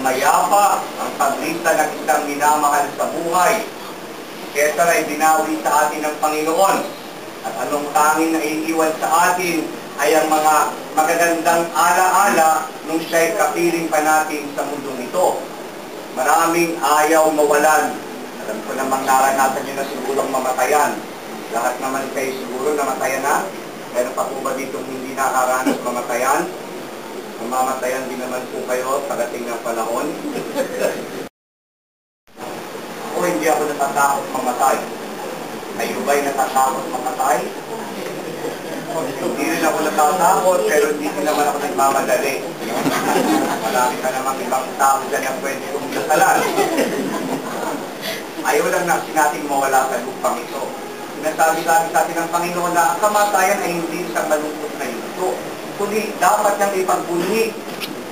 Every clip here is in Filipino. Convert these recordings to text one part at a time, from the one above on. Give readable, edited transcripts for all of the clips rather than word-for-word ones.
mayapa ang paglista ng isang minamahal sa buhay. Kesa ay binawi sa atin ng Panginoon. At anong tanging naiiwan sa atin ay ang mga magagandang alaala nung siya'y kapiling pa natin sa mundong ito. Maraming ayaw mawalan. Alam ko namang naranasan nyo na sigurong mamatayan. Lahat naman kayo siguro namatayan na. Pero pa po ba ditong hindi nakaranas mamatayan? Mamatayan din naman po kayo pagdating ng panahon. Ako hindi ako natatakot mamatay. Kayo ba'y natatakot mamatay? Hindi rin ako natatakot, pero hindi din naman ako nagmamadali. Marami ka namang ibang tao dyan ang pwede kong dasalan. Ayaw lang natin mawala sa lupang ito. Sinasabi sa atin ng Panginoon na ang kamatayan ay hindi isang malungkot na ito. Kundi dapat niyang ipagpunhi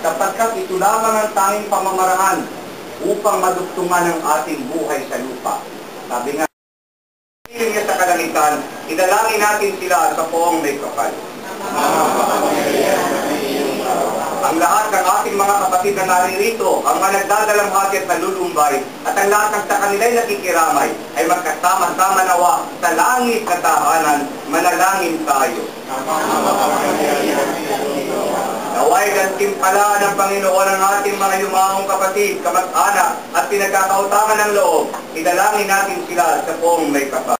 sapagkat ito lamang ang tanging pamamaraan upang madugtungan ang ating buhay sa lupa. Sabi nga, niya sa kalangitan, idalangin natin sila sa poong may kapal. Ang lahat ng ating mga kapatid na naririto, ang mga nagdadalamhati at nalulumbay, at ang lahat ng sa kanila'y nakikiramay, ay magkasama-sama nawa sa langit na tahanan, manalangin tayo. Naway gantimpala ng Panginoon ang ating mga yumaong kapatid, kamag-anak, at pinagkakautangan ng loob. Idalangin natin sila sa poong may kapal.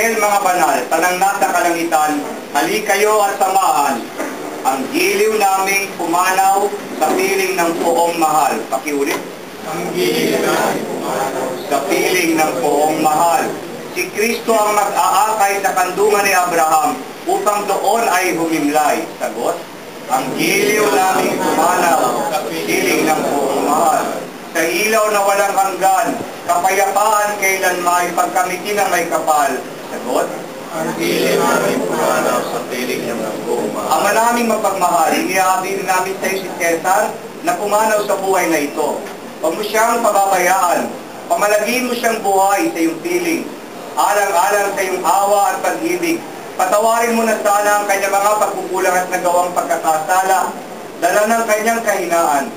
Mga banal, tanang nasa kalangitan, hali kayo at samahan ang giliw naming pumanaw sa piling ng poong mahal. Pakiulit. Ang giliw naming pumanaw sa piling ng poong mahal. Si Kristo ang mag-aakay sa kandungan ni Abraham upang doon ay humimlay. Sagot. Ang giliw naming pumanaw sa piling ng poong mahal. Sa ilaw na walang hanggan, kapayapaan kailanman pagkamitin ng may kapal. Sagot. Ang piling namin pumanaw sa piling ng buong mahal. Ama naming mapagmahal, inihabi namin sa iyo si Cesar na pumanaw sa buhay na ito. Huwag mo siyang pababayaan. Pamalagin mo siyang buhay sa iyong piling. Alang-alang sa iyong awa at pag-ibig. Patawarin mo na sana ang kanyang mga pagkukulang at nagawang pagkakasala. Dala ng kanyang kahinaan.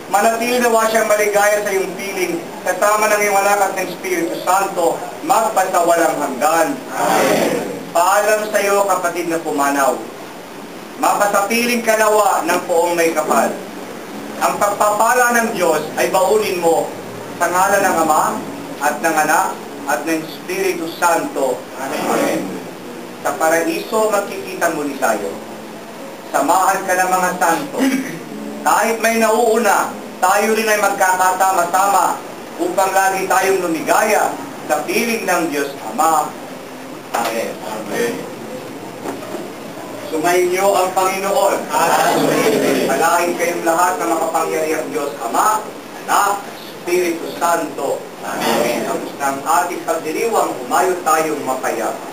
Manatili nawa siyang maligaya sa iyong piling, kasama ng iyong anak at ng Espiritu Santo, magpasawalang hanggan. Amen. Paalam sa iyo, kapatid na pumanaw. Mapasapiling ka nawa ng poong may kapal. Ang pagpapala ng Diyos ay baunin mo sa ngalan ng Ama at ng Anak at ng Espiritu Santo. Amen. Sa paraiso magkikita muli tayo. Samahan ka ng mga santo. Kahit may nauuna, tayo rin ay magkakasama-sama upang lagi tayong lumigaya sa piling ng Diyos Ama. Amen. Amen. Sumayin niyo ang Panginoon. Palain kayong lahat ng makapangyarihang Diyos Ama, Anak, Espiritu Santo. Amen. Tapos ng ating pagdiriwang, humayo tayong mapayapa.